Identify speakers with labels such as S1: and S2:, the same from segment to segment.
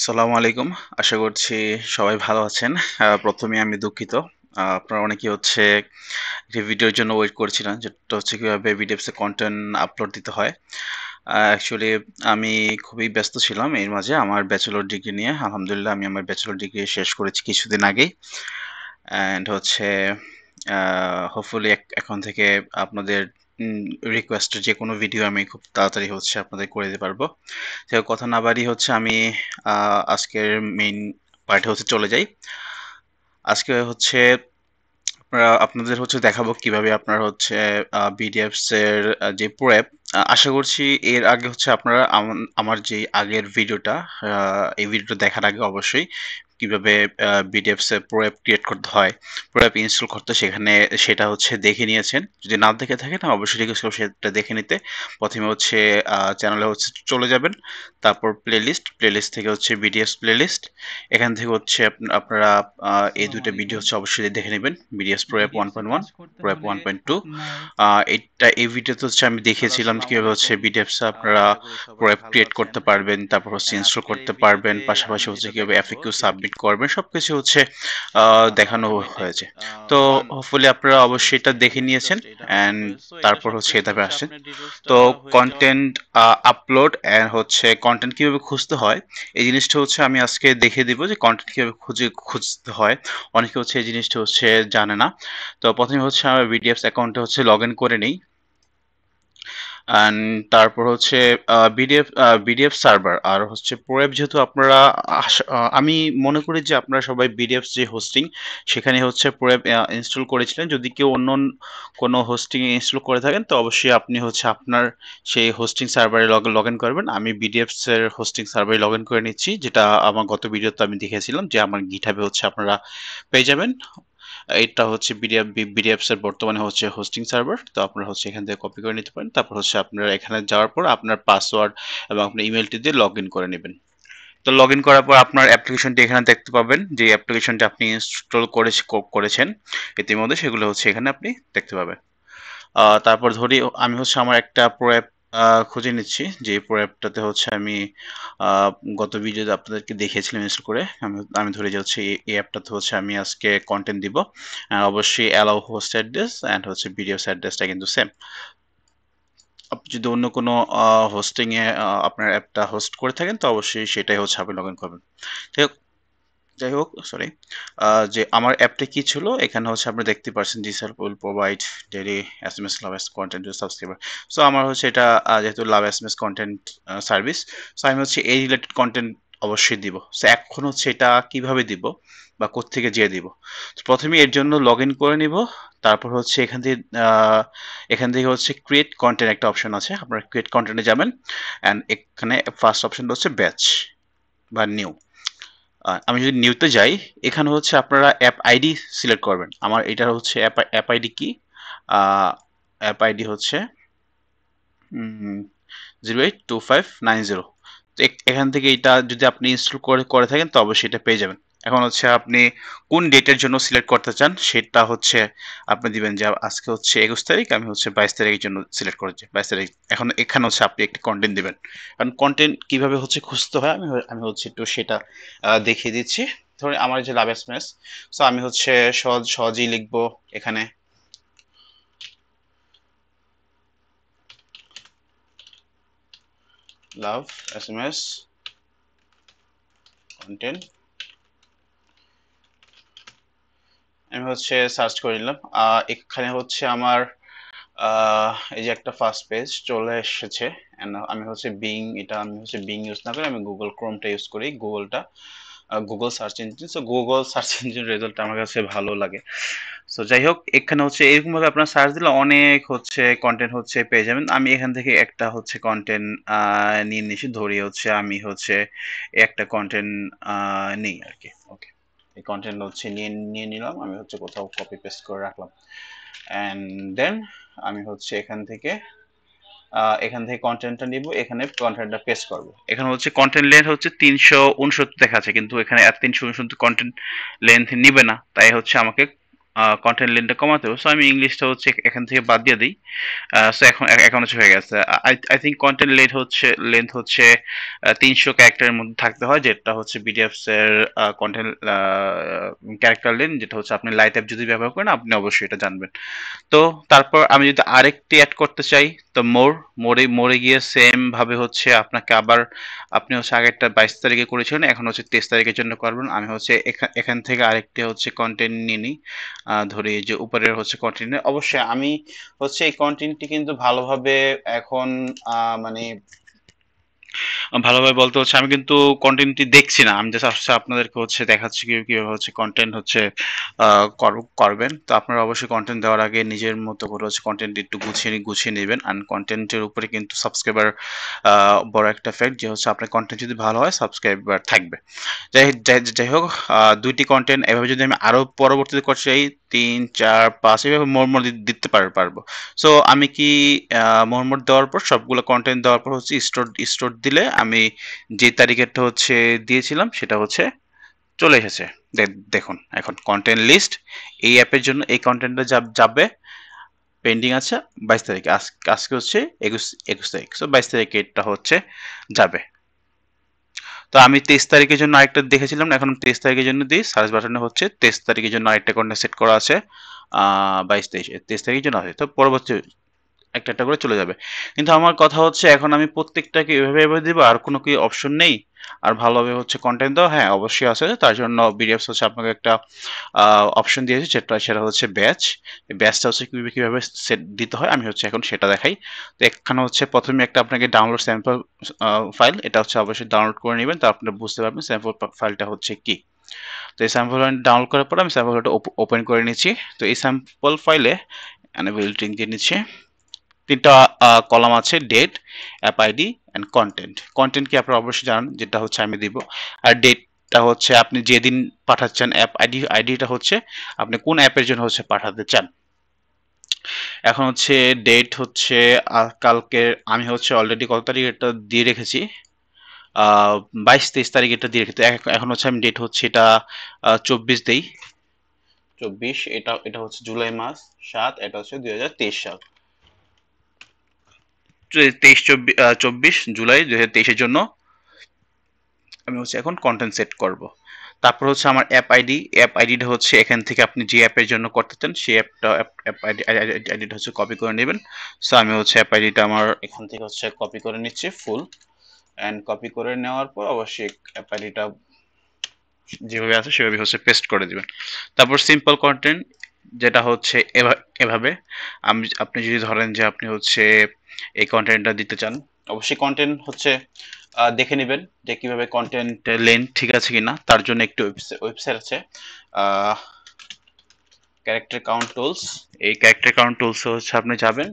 S1: আসসালামু আলাইকুম। আশা করছি সবাই ভালো আছেন। প্রথমে আমি দুঃখিত। আপনারা অনেকেই হচ্ছে একটি ভিডিওর জন্য ওয়েট করছিলেন, যেটা হচ্ছে কিভাবে বিডিএফস এ কনটেন্ট আপলোড দিতে হয়। অ্যাকচুয়ালি আমি খুবই ব্যস্ত ছিলাম এর মাঝে আমার ব্যাচেলর ডিগ্রি নিয়ে। আলহামদুলিল্লাহ আমি আমার ব্যাচেলর ডিগ্রি শেষ করেছি কিছুদিন আগেই। অ্যান্ড হচ্ছে হোপফুলি এখন থেকে আপনাদের রিকোয়েস্ট যেকোনো ভিডিও আমি খুব তাড়াতাড়ি হচ্ছে আপনাদের করে দিতে পারবো। যাই হোক, কথা না বাড়িয়ে হচ্ছে আমি আজকের মেইন পার্টে হচ্ছে চলে যাই। আজকে হচ্ছে আপনাদের হচ্ছে দেখাবো কিভাবে আপনারা হচ্ছে বিডিএফস এর যে প্রো অ্যাপ। আশা করছি এর আগে হচ্ছে আপনারা আমার যে আগের ভিডিওটা, এই ভিডিওটা দেখার আগে অবশ্যই কিভাবে বিডিএফস এর প্রো অ্যাপ ক্রিয়েট করতে হয়, প্রো অ্যাপ ইনস্টল করতে, সেখানে সেটা হচ্ছে দেখে নিয়েছেন। যদি না দেখে থাকেন অবশ্যই রিকোয়েস্ট করব সেটা দেখে নিতে। প্রথমে হচ্ছে চ্যানেলে হচ্ছে চলে যাবেন, তারপর প্লেলিস্ট থেকে হচ্ছে বিডিএফস প্লেলিস্ট। এখান থেকে হচ্ছে আপনারা এই
S2: আসসালামু
S1: দুইটা ভিডিও
S2: আলাইকুম।
S1: হচ্ছে অবশ্যই দেখে নেবেন, বিডিএস প্রো অ্যাপ
S2: বিডিএফস এ
S1: 1.1,
S2: কাজ করতে
S1: প্রো অ্যাপ
S2: হলে
S1: 1.2।
S2: আপনার
S1: এই ভিডিওতে হচ্ছে আমি
S3: হ্যালো,
S1: দেখিয়েছিলাম
S3: আসসালামু
S1: কিভাবে হচ্ছে
S3: আলাইকুম।
S1: বিডিএফস আপনারা
S3: আশা করি
S1: প্রো
S3: সবাই
S1: অ্যাপ
S3: ভালো
S1: ক্রিয়েট
S3: আছেন।
S1: করতে পারবেন, তারপর হচ্ছে ইনস্টল
S3: আজকের এই
S1: করতে পারবেন,
S3: ভিডিওতে
S1: পাশাপাশি
S3: আমি
S1: হচ্ছে
S3: যেটা
S1: কিভাবে
S3: দেখাবো
S1: এফএকিউ
S3: সেটা
S1: সাবমিট
S3: হচ্ছে
S1: করবেন, সবকিছু হচ্ছে দেখানো
S3: অটোমেটিক
S1: হয়েছে। তো
S3: 1
S1: হোপফুলি আপনারা অবশ্যই এটা
S3: পেজে
S1: দেখে
S3: আমি
S1: নিয়েছেন।
S3: জাস্ট এটা ওপেন
S1: অ্যান্ড
S3: করেছি। সো এটা
S1: তারপর হচ্ছে
S3: সবকিছু
S1: এটাতে
S3: হচ্ছে
S1: আসছেন।
S3: আপনার ডিটেইলসটা
S1: তো
S3: হয়ে যাওয়ার
S1: কন্টেন্ট আপলোড অ্যান্ড হচ্ছে কন্টেন্ট কিভাবে খুঁজতে হয়, এই জিনিসটা হচ্ছে আমি আজকে দেখিয়ে দিব যে কন্টেন্ট কিভাবে খুঁজতে হয়। অনেকে হচ্ছে এই জিনিসটা হচ্ছে জানে না। তো প্রথমে হচ্ছে আমার বিডিএফস অ্যাকাউন্টে হচ্ছে লগ ইন করে নিই। অ্যান্ড তারপর হচ্ছে বিডিএফ সার্ভার আর হচ্ছে প্রোয়েব, যেহেতু আপনারা আমি মনে করি যে আপনারা সবাই বিডিএফ যে হোস্টিং সেখানে হচ্ছে প্রোয়েব ইনস্টল করেছিলেন। যদি কেউ অন্য কোনো হোস্টিং ইনস্টল করে থাকেন তো অবশ্যই আপনি হচ্ছে আপনার সেই হোস্টিং সার্ভারে লগ ইন করবেন। আমি বিডিএফস এর হোস্টিং সার্ভারে লগ ইন করে নিচ্ছি, যেটা আমার গত ভিডিওতে আমি দেখেছিলাম যে আমার গিটহাবে হচ্ছে আপনারা পেয়ে যাবেন। এটা হচ্ছে বিডিএফস এর বর্তমানে হচ্ছে হোস্টিং সার্ভার। তো আপনারা হচ্ছে এখান থেকে কপি করে নিতে পারেন, তারপর হচ্ছে আপনারা এখানে যাওয়ার পর আপনার পাসওয়ার্ড এবং আপনার ইমেলটি দিয়ে লগ ইন করে নেবেন। তো লগ ইন করার পর আপনার অ্যাপ্লিকেশনটি এখানে দেখতে পাবেন, যে অ্যাপ্লিকেশনটি আপনি ইনস্টল করেছেন ইতিমধ্যে, সেগুলো হচ্ছে এখানে আপনি দেখতে পাবেন। তারপর ধরি আমি হচ্ছে আমার একটা প্রো অ্যাপ খুঁজে নিচ্ছি, যে প্রো অ্যাপটাতে হচ্ছে আমি আহ, গত ভিডিওতে আপনাদেরকে দেখিয়েছিলাম ইনস্টল করে। আমি ধরে যে হচ্ছে এই অ্যাপটাতে হচ্ছে আমি আজকে কন্টেন্ট দিব। অবশ্যই অ্যালাউ হোস্ট অ্যাড্রেস অ্যান্ড হচ্ছে ভিডিওস অ্যাড্রেসটা কিন্তু সেম। আপনি যদি অন্য কোনো হোস্টিং এ আপনার অ্যাপটা হোস্ট করে থাকেন তো অবশ্যই সেটাই হচ্ছে আপনি লগ ইন করবেন। যাই হোক, সরি, যে আমার অ্যাপটা কি ছিল এখানে হচ্ছে আপনি দেখতে পাচ্ছেন, diesel will provide daily SMS love S content two subscriber. So আমার হচ্ছে এটা যেহেতু লাভ এসএমএস কন্টেন্ট সার্ভিস, সো আমি হচ্ছে এই রিলেটেড কন্টেন্ট অবশ্যই দিব। সো এখন হচ্ছে এটা কিভাবে দিব বা কোত্থেকে যেয়ে দিব, তো প্রথমে এর জন্য লগ ইন করে নিব। তারপর হচ্ছে এখান থেকে হচ্ছে ক্রিয়েট কন্টেন্ট একটা অপশন আছে, আপনারা ক্রিয়েট কন্টেন্টে যাবেন। অ্যান্ড এখানে ফার্স্ট অপশনটা হচ্ছে ব্যাচ বা নিউ। আমি যদি নিউতে যাই, এখানে হচ্ছে আপনারা অ্যাপ আইডি সিলেক্ট করবেন। আমার এটা হচ্ছে অ্যাপ আইডি কি, অ্যাপ আইডি হচ্ছে 082590। তো এখান থেকে এটা যদি আপনি ইনস্টল করে থাকেন তো অবশ্যই এটা পেয়ে যাবেন। এখন হচ্ছে আপনি কোন ডেটের জন্য সিলেক্ট করতে চান সেটা হচ্ছে আপনি দিবেন, যে আজকে হচ্ছে 21 তারিখ, আমি হচ্ছে 22 তারিখের জন্য সিলেক্ট করেছি 22 তারিখ। এখন এখানে হচ্ছে আপনি একটি কন্টেন্ট দিবেন। কারণ কন্টেন্ট কিভাবে হচ্ছে খুঁজতে হয় আমি হচ্ছে একটু সেটা দেখিয়ে দিচ্ছি। ধরুন আমার যে লাভ এসএমএস, সো আমি হচ্ছে সহজেই লিখবো এখানে লাভ এসএমএস কন্টেন্ট। আমি হচ্ছে সার্চ করে নিলাম। এখানে হচ্ছে আমার এই যে একটা ফার্স্ট পেজ চলে এসেছে। And আমি হচ্ছে বিং ইউজ না করে আমি গুগল ক্রোমটা ইউজ করি, Google search engine. So Google search engine result আমার কাছে ভালো লাগে। সো যাই হোক, এখানে হচ্ছে এরকম ভাবে আপনার সার্চ দিলে অনেক হচ্ছে কন্টেন্ট হচ্ছে পেয়ে যাবেন। আমি এখান থেকে একটা হচ্ছে কন্টেন্ট নিয়ে নিয়েছি, ধরি হচ্ছে আমি হচ্ছে একটা কন্টেন্ট নিই আর কি। ওকে, এই কন্টেন্ট হচ্ছে নিয়ে নিয়ে নিলাম, আমি হচ্ছে কোথাও কপি পেস্ট করে রাখলাম। অ্যান্ড দেন আমি হচ্ছে এখান থেকে কন্টেন্টটা নিব, এখানে কন্টেন্টটা পেস্ট করব। এখানে হচ্ছে কন্টেন্ট লেন্থ হচ্ছে 369 দেখাচ্ছে, কিন্তু এখানে 369 কন্টেন্ট লেন্থ নিবে না, তাই হচ্ছে আমাকে কন্টেন্ট লেন্থটা কমাতে হবে, সো আমি ইংলিশটা হচ্ছে এখান থেকে বাদ দিয়ে দিই। সো এখন হচ্ছে হয়ে গেছে। আই থিঙ্ক কন্টেন্ট লেন্থ হচ্ছে 300 ক্যারেক্টারের মধ্যে থাকতে হয়, যেটা হচ্ছে বিডিএফস এর কন্টেন্ট ক্যারেক্টার লেন্থ, যেটা হচ্ছে আপনি লাইট অ্যাপ যদি ব্যবহার করেন আপনি অবশ্যই এটা জানবেন। তো তারপর আমি যদি আরেকটি অ্যাড করতে চাই, তো মোরে গিয়ে সেম ভাবে হচ্ছে আপনাকে আবার, আপনি হচ্ছে আগেরটা 22 তারিখে করেছিলেন, এখন হচ্ছে 23 তারিখের জন্য করবেন। আমি হচ্ছে এখান থেকে আরেকটি হচ্ছে কন্টেন্ট নিয়ে নিই। ধরি যে উপরের হচ্ছে কন্টেন্ট, অবশ্যই আমি হচ্ছে এই কন্টেন্টটি কিন্তু ভালোভাবে এখন মানে ভালোভাবে বলতে হচ্ছে আমি কিন্তু কন্টেন্টটি দেখছি না, আমি জাস্ট হচ্ছে আপনাদেরকে হচ্ছে দেখাচ্ছি কিভাবে হচ্ছে কন্টেন্ট হচ্ছে করবেন। তো আপনারা অবশ্যই কন্টেন্ট দেওয়ার আগে নিজের মতো করে হচ্ছে কন্টেন্ট একটু গুছিয়ে নেবেন। অ্যান্ড কন্টেন্টের উপরে কিন্তু সাবস্ক্রাইবার বড় একটা ফ্যাক্ট, যে হচ্ছে আপনার কন্টেন্ট যদি ভালো হয় সাবস্ক্রাইবার থাকবে। যাই হোক, দুইটি কন্টেন্ট এভাবে যদি আমি আরো পরবর্তীতে করতে চাই, 3 4 5 এভাবে মোর দিতে পারবো। সো আমি কি মোহাম্মদ দেওয়ার পর সবগুলো কন্টেন্ট দেওয়ার পর হচ্ছে স্টোর দিলে আমি যে তারিখেরটা হচ্ছে দিয়েছিলাম সেটা হচ্ছে চলে এসেছে। দেখুন এখন কন্টেন্ট লিস্ট এই অ্যাপের জন্য এই কন্টেন্টটা যাবে, পেন্ডিং আছে 22 তারিখে, আজকে হচ্ছে 21 তারিখ, সো 22 তারিখে এটা হচ্ছে যাবে। তো আমি 23 তারিখের জন্য আরেকটা দেখেছিলাম, এখন 23 তারিখের জন্য দিই, সার্চ বাটনে হচ্ছে 23 তারিখের জন্য আরেকটা কন্টেন্ট সেট করা আছে। 23 তারিখের জন্য আছে, তো পরবর্তী একটা একটা করে চলে যাবে। কিন্তু আমার কথা হচ্ছে এখন আমি প্রত্যেকটাকে এভাবে দিব, আর কোনো কি অপশন নেই আর ভালোভাবে হচ্ছে কন্টেন্ট দাও? হ্যাঁ অবশ্যই আছে, তার জন্য বিডিএফস হচ্ছে আপনাকে একটা অপশন দিয়েছে, সেটা হচ্ছে ব্যাচ। এই ব্যাচটা হচ্ছে কিভাবে সেট দিতে হয় আমি হচ্ছে এখন সেটা দেখাই। তো এখানে হচ্ছে প্রথমে একটা আপনাকে ডাউনলোড স্যাম্পল ফাইল, এটা হচ্ছে অবশ্যই ডাউনলোড করে নেবেন, তো আপনারা বুঝতে পারবেন স্যাম্পল ফাইলটা হচ্ছে কি। তো এই স্যাম্পল ফাইল ডাউনলোড করার পর আমি স্যাম্পল ফাইলটা ওপেন করে নিচ্ছি। তো এই স্যাম্পল ফাইলে এখানে বিল্ডিং দিয়ে নিচ্ছি। 3টা কলাম আছে, date, app ID and content. Content কি আপনারা অবশ্যই জানেন, যেটা হচ্ছে আমি দিব। আর ডেটটা হচ্ছে আপনি যেদিন পাঠাচ্ছেন, অ্যাপ আইডিটা হচ্ছে আপনি কোন অ্যাপের জন্য হচ্ছে পাঠাতে চান। এখন হচ্ছে ডেট হচ্ছে কালকে আমি হচ্ছে অলরেডি কত তারিখ এটা দিয়ে রেখেছি, 22 23 তারিখ এটা দিয়ে রেখেছি। এখন হচ্ছে আমি ডেট হচ্ছে এটা 24 দেই, 24, এটা হচ্ছে জুলাই মাস 7, এটা হচ্ছে 2023 সাল। 24 জুলাই 2023-এর জন্য আমি হচ্ছে এখন কন্টেন্ট সেট করব। তারপর হচ্ছে আমার অ্যাপ আইডিটা হচ্ছে এখান থেকে আপনি যে অ্যাপের জন্য করতে চান সেই অ্যাপ আইডিটা হচ্ছে কপি করে নেবেন। সো আমি হচ্ছে অ্যাপ আইডিটা আমার এখান থেকে হচ্ছে কপি করে নিচ্ছি ফুল, অ্যান্ড কপি করে নেওয়ার পর অবশ্যই অ্যাপ আইডিটা যেভাবে আছে সেভাবে হচ্ছে পেস্ট করে দিবেন। তারপর সিম্পল কন্টেন্ট, যেটা হচ্ছে এভাবে আপনি যদি ধরেন যে আপনি হচ্ছে এই কন্টেন্টটা দিতে চান, অবশ্যই কন্টেন্ট হচ্ছে দেখে নেবেন যে কিভাবে কন্টেন্ট লেন্থ ঠিক আছে কিনা। তার জন্য একটি ওয়েবসাইট আছে, ক্যারেক্টার কাউন্ট টুলস। এই ক্যারেক্টার কাউন্ট টুলস হচ্ছে আপনি যাবেন,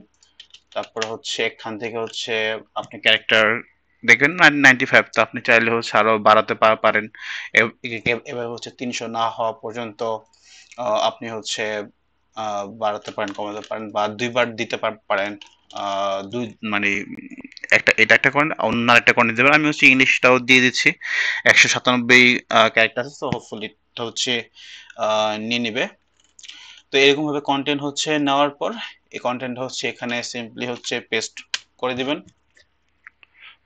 S1: তারপর হচ্ছে এখান থেকে হচ্ছে আপনি ক্যারেক্টার দেখবেন 95, তো আপনি চাইলে হচ্ছে আরো বাড়াতে পারেন। এভাবে হচ্ছে 300 না হওয়া পর্যন্ত আপনি হচ্ছে বাড়াতে পারেন, কমাতে পারেন, বা দুইবার দিতে পারেন। দুই মানে এটা একটা কন্টেন্ট, অন্য একটা কন্টেন্ট দেবেন। আমি হচ্ছে ইংলিশটাও দিয়ে দিচ্ছি, 197 ক্যারেক্টার আছে, তো হোপফুলি এটা হচ্ছে নিয়ে নিবে। তো এরকম ভাবে কন্টেন্ট হচ্ছে নেওয়ার পর এই কন্টেন্ট হচ্ছে এখানে সিম্পলি হচ্ছে পেস্ট করে দিবেন,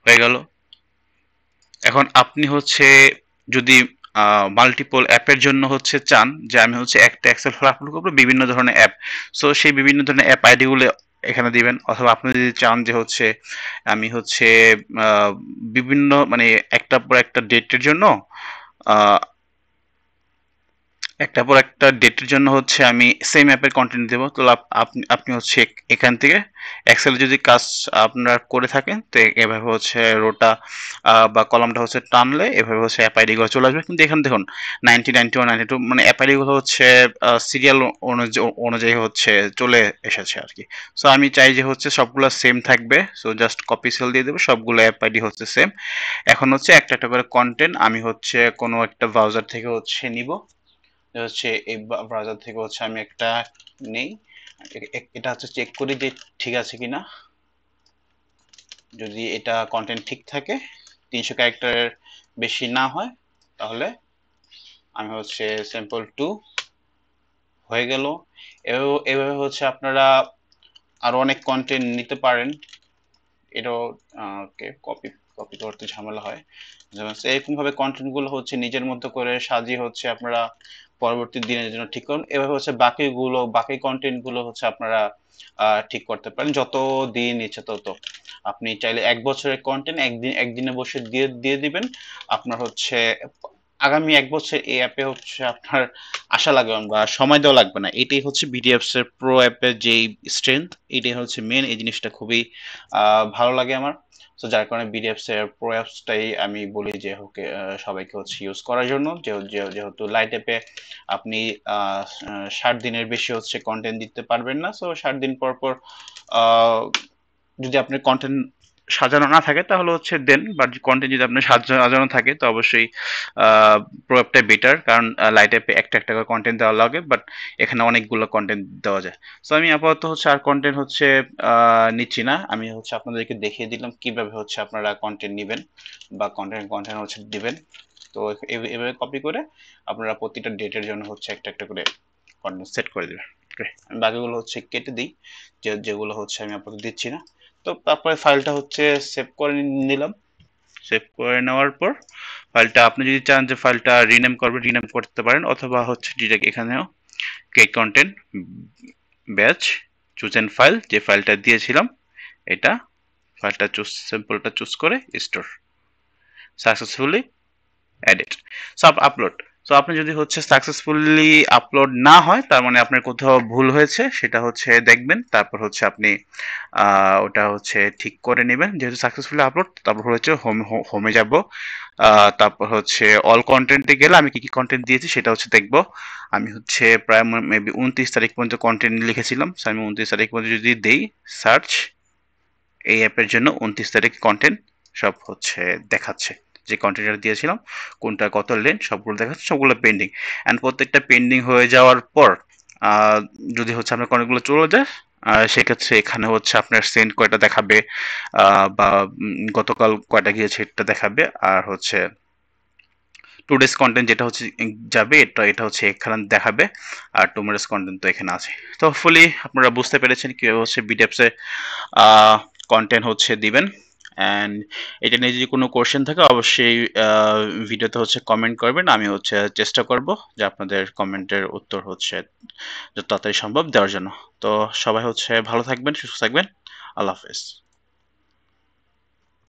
S1: হয়ে গেল। এখন আপনি হচ্ছে যদি মাল্টিপল অ্যাপের জন্য হচ্ছে চান যে আমি হচ্ছে একটা এক্সেল ফাইল আপলোড করবো বিভিন্ন ধরনের অ্যাপ, সো সেই বিভিন্ন ধরনের অ্যাপ আইডিগুলো এখানে দিবেন। অথবা আপনি যদি চান যে হচ্ছে আমি হচ্ছে বিভিন্ন মানে একটার পর একটা ডেটের জন্য আহ, একটার পর একটা ডেটের জন্য হচ্ছে আমি সেম অ্যাপের কন্টেন্ট দেবো, তো আপনি আপনি হচ্ছে এখান থেকে এক্সেল যদি কাজ আপনারা করে থাকেন, তো এভাবে হচ্ছে রোটা বা কলামটা হচ্ছে টানলে এভাবে হচ্ছে অ্যাপ আইডি গুলো চলে আসবে। কিন্তু এখানে দেখুন 90 91 92 মানে অ্যাপ আইডি গুলো হচ্ছে সিরিয়াল অনুযায়ী হচ্ছে চলে এসেছে আর কি। সো আমি চাই যে হচ্ছে সবগুলো সেম থাকবে, সো জাস্ট কপি সেল দিয়ে দেবো, সবগুলো অ্যাপ আইডি হচ্ছে সেম। এখন হচ্ছে একটা একটা করে কন্টেন্ট আমি হচ্ছে কোনো একটা ব্রাউজার থেকে হচ্ছে নিব, হচ্ছে এই ব্রাউজার থেকে হচ্ছে আমি একটা নেই, এটা হচ্ছে চেক করি যে ঠিক আছে কিনা। যদি এটা কন্টেন্ট ঠিক থাকে, 300 ক্যারেক্টারের বেশি না হয়, তাহলে আমি হচ্ছে স্যাম্পল 2 হয়ে গেল। এভাবে হচ্ছে আপনারা আরো অনেক কন্টেন্ট নিতে পারেন। এটাও ওকে, কপি কপি করতে ঝামেলা হয়। যেমন এরকম ভাবে কন্টেন্ট গুলো হচ্ছে নিজের মতো করে সাজিয়ে হচ্ছে আপনারা পরবর্তী দিনের জন্য ঠিক করুন। এভাবে হচ্ছে বাকি কন্টেন্ট গুলো হচ্ছে আপনারা ঠিক করতে পারেন যত দিন ইচ্ছে তত। আপনি চাইলে 1 বছরের কন্টেন্ট একদিনে বসে দিয়ে দিয়ে দিবেন। আপনার হচ্ছে আগামী 1 বছর এই অ্যাপে হচ্ছে আপনার আশা লাগবে না বা সময় দেওয়া লাগবে না। এটাই হচ্ছে বিডিএফস এর প্রো অ্যাপের যেই স্ট্রেংথ, এটাই হচ্ছে মেন। এই জিনিসটা খুবই ভালো লাগে আমার। তো যার কারণে বিডিএফস এর প্রো অ্যাপসটাই আমি বলি যে ওকে সবাইকে হচ্ছে ইউজ করার জন্য। যেহেতু লাইট অ্যাপে আপনি 60 দিনের বেশি হচ্ছে কন্টেন্ট দিতে পারবেন না। সো 60 দিন পর পর আহ, যদি আপনার কন্টেন্ট সাজানো না থাকে তাহলে হচ্ছে দেন, বাট কন্টেন্ট যদি আপনার সাজানো থাকে তো অবশ্যই প্রো অ্যাপটাই বেটার, কারণ লাইট অ্যাপে একটা একটা করে কন্টেন্ট দেওয়া লাগে, বাট এখানে অনেকগুলো কন্টেন্ট দেওয়া যায়। সো আমি আপাতত হচ্ছে আর কন্টেন্ট হচ্ছে নিচ্ছি না। আমি হচ্ছে আপনাদেরকে দেখিয়ে দিলাম কিভাবে হচ্ছে আপনারা কন্টেন্ট নেবেন বা কন্টেন্ট কন্টেন্ট হচ্ছে দিবেন। তো এভাবে কপি করে আপনারা প্রতিটা ডেটের জন্য হচ্ছে একটা একটা করে কন্টেন্ট সেট করে দেবেন। ওকে, আমি বাকিগুলো হচ্ছে কেটে দিই, যেগুলো হচ্ছে আমি আপাতত দিচ্ছি না। তো তারপরে ফাইলটা হচ্ছে সেভ করে নিলাম। সেভ করে নেওয়ার পর ফাইলটা আপনি যদি চান যে ফাইলটা রিনেম করবেন রিনেম করতে পারেন, অথবা হচ্ছে ডিরেক্ট এখানেও create content batch choose and file, যে ফাইলটা দিয়েছিলাম এটা, ফাইলটা স্যাম্পলটা চুজ করে স্টোর সাকসেসফুলি এডিট সব আপলোড। সো আপনি যদি হচ্ছে সাকসেসফুলি আপলোড না হয় তার মানে আপনার কোথাও ভুল হয়েছে, সেটা হচ্ছে দেখবেন। তারপর হচ্ছে আপনি ওটা হচ্ছে ঠিক করে নেবেন। যেহেতু সাকসেসফুলি আপলোড, তারপর হচ্ছে হোমে যাব। তারপর হচ্ছে অল কন্টেন্টে গেলে আমি কি কি কন্টেন্ট দিয়েছি সেটা হচ্ছে দেখব। আমি হচ্ছে প্রায় মেবি 29 তারিখ পর্যন্ত কন্টেন্ট লিখেছিলাম। সো আমি 29 তারিখ পর্যন্ত যদি দেই সার্চ, এই অ্যাপের জন্য 29 তারিখ কন্টেন্ট সব হচ্ছে দেখাচ্ছে। যে কন্টেন্টটা দিয়েছিলাম কোনটা কত লেন্থ সবগুলো দেখাচ্ছে, সবগুলো পেন্ডিং। অ্যান্ড প্রত্যেকটা পেন্ডিং হয়ে যাওয়ার পর আহ, যদি হচ্ছে আপনার কন্টেন্টগুলো চলে যায়, সেক্ষেত্রে এখানে হচ্ছে আপনার সেন্ড কয়টা দেখাবে, বা গতকাল কয়টা গিয়েছে এটা দেখাবে। আর হচ্ছে টুডেস কন্টেন্ট যেটা হচ্ছে যাবে, এটা এটা হচ্ছে এখানে দেখাবে। আর টুমোরোস কন্টেন্ট তো এখানে আছে। তো হোপফুলি আপনারা বুঝতে পেরেছেন কিভাবে হচ্ছে বিডিএফস এ কন্টেন্ট হচ্ছে দিবেন। অ্যান্ড এটা নিয়ে যদি কোনো কোশ্চেন থাকে অবশ্যই ভিডিওতে হচ্ছে কমেন্ট করবেন। আমি হচ্ছে চেষ্টা করব যে আপনাদের কমেন্টের উত্তর হচ্ছে যত তাড়াতাড়ি সম্ভব দেওয়ার জন্য। তো সবাই হচ্ছে ভালো থাকবেন, সুস্থ থাকবেন। আল্লাহ হাফেজ।